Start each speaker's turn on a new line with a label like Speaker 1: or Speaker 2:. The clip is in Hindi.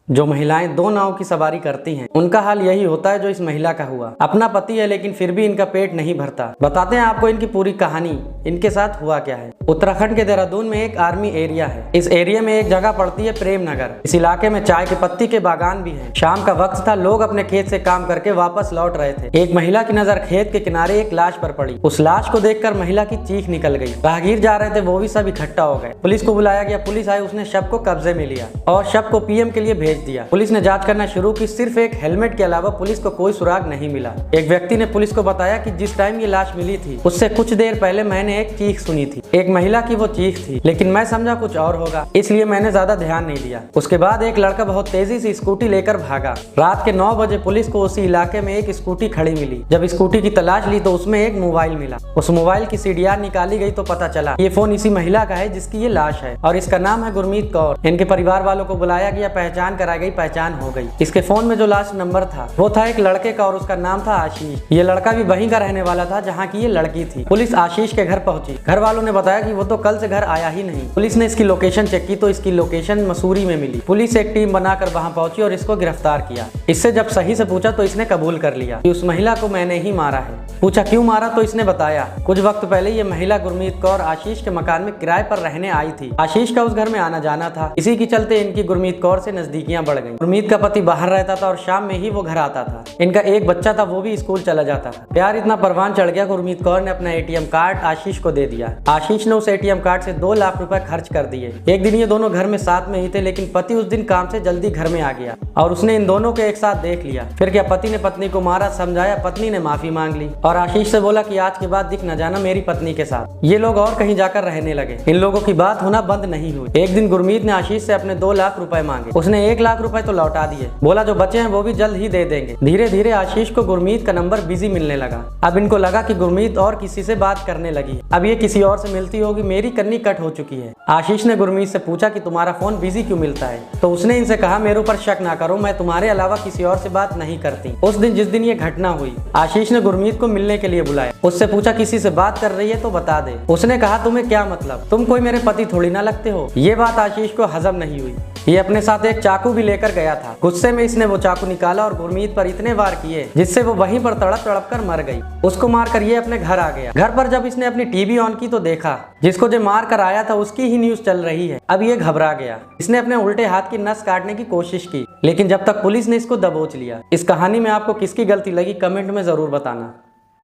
Speaker 1: जो महिलाएं दो नाव की सवारी करती हैं, उनका हाल यही होता है जो इस महिला का हुआ। अपना पति है लेकिन फिर भी इनका पेट नहीं भरता। बताते हैं आपको इनकी पूरी कहानी, इनके साथ हुआ क्या है। उत्तराखंड के देहरादून में एक आर्मी एरिया है। इस एरिया में एक जगह पड़ती है प्रेम नगर। इस इलाके में चाय के पत्ती के बागान भी हैं। शाम का वक्त था, लोग अपने खेत से काम करके वापस लौट रहे थे। एक महिला की नजर खेत के किनारे एक लाश पर पड़ी। उस लाश को देखकर महिला की चीख निकल गई। राहगीर जा रहे थे, वो भी सब इकट्ठा हो गए। पुलिस को बुलाया गया। पुलिस आई, उसने शव को कब्जे में लिया और शव को पीएम के लिए भेज दिया। पुलिस ने जांच करना शुरू की। सिर्फ एक हेलमेट के अलावा पुलिस को कोई सुराग नहीं मिला। एक व्यक्ति ने पुलिस को बताया कि जिस टाइम ये लाश मिली थी उससे कुछ देर पहले मैंने एक चीख सुनी थी। एक महिला की वो चीख थी, लेकिन मैं समझा कुछ और होगा, इसलिए मैंने ज्यादा ध्यान नहीं दिया। उसके बाद एक लड़का बहुत तेजी से स्कूटी लेकर भागा। रात के 9 बजे पुलिस को उसी इलाके में एक स्कूटी खड़ी मिली। जब स्कूटी की तलाश ली तो उसमें एक मोबाइल मिला। उस मोबाइल की सीडीआर निकाली गई तो पता चला ये फोन इसी महिला का है जिसकी ये लाश है और इसका नाम है गुरमीत कौर। इनके परिवार वालों को बुलाया गया, पहचान कराई गई, पहचान हो गई। इसके फोन में जो लास्ट नंबर था वो था एक लड़के का और उसका नाम था आशीष। ये लड़का भी वहीं का रहने वाला था जहाँ की ये लड़की थी। पुलिस आशीष के घर पहुंची। घर वालों ने बताया कि वो तो कल से घर आया ही नहीं। पुलिस ने इसकी लोकेशन चेक की तो इसकी लोकेशन मसूरी में मिली। पुलिस एक टीम बनाकर वहां पहुंची और इसको गिरफ्तार किया। इससे जब सही से पूछा तो इसने कबूल कर लिया कि उस महिला को मैंने ही मारा है। पूछा क्यों मारा तो इसने बताया कुछ वक्त पहले ये महिला गुरमीत कौर आशीष के मकान में किराए पर रहने आई थी। आशीष का उस घर में आना जाना था, इसी के चलते इनकी गुरमीत कौर से नजदीकियां बढ़ गई। गुरमीत का पति बाहर रहता था और शाम में ही वो घर आता था। इनका एक बच्चा था, वो भी स्कूल चला जाता था। प्यार इतना परवान चढ़ गया, गुरमीत कौर ने अपना एटीएम कार्ड आशीष को दे दिया। आशीष ने उस एटीएम कार्ड से 2 लाख रुपए खर्च कर दिए। एक दिन ये दोनों घर में साथ में ही थे, लेकिन पति उस दिन काम से जल्दी घर में आ गया और उसने इन दोनों को एक साथ देख लिया। फिर क्या, पति ने पत्नी को मारा, समझाया, पत्नी ने माफी मांग ली और आशीष से बोला कि आज के बाद दिख न जाना मेरी पत्नी के साथ। ये लोग और कहीं जाकर रहने लगे। इन लोगों की बात होना बंद नहीं हुई। एक दिन गुरमीत ने आशीष से अपने 2 लाख रुपए मांगे। उसने 1 लाख रुपए तो लौटा दिए, बोला जो बचे हैं वो भी जल्द ही दे देंगे। धीरे धीरे आशीष को गुरमीत का नंबर बिजी मिलने लगा। अब इनको लगा कि गुरमीत और किसी से बात करने लगी। अब ये किसी और से मिलती होगी, मेरी कन्नी कट हो चुकी है। आशीष ने गुरमीत से पूछा कि तुम्हारा फोन बिजी क्यों मिलता है, तो उसने इनसे कहा मेरे ऊपर शक ना करो, मैं तुम्हारे अलावा किसी और से बात नहीं करती। उस दिन जिस दिन ये घटना हुई, आशीष ने गुरमीत को मिलने के लिए बुलाया। उससे पूछा किसी से बात कर रही है तो बता दे। उसने कहा तुम्हें क्या मतलब, तुम कोई मेरे पति थोड़ी ना लगते हो। ये बात आशीष को हजम नहीं हुई। ये अपने साथ एक चाकू भी लेकर गया था। गुस्से में इसने वो चाकू निकाला और गुरमीत पर इतने वार किए जिससे वो वहीं पर तड़प तड़प कर मर गई। उसको मारकर ये अपने घर आ गया। घर पर जब इसने अपनी टीवी ऑन की तो देखा जिसको जो मार कर आया था उसकी ही न्यूज चल रही है। अब ये घबरा गया। इसने अपने उल्टे हाथ की नस काटने की कोशिश की, लेकिन जब तक पुलिस ने इसको दबोच लिया। इस कहानी में आपको किसकी गलती लगी कमेंट में जरूर बताना।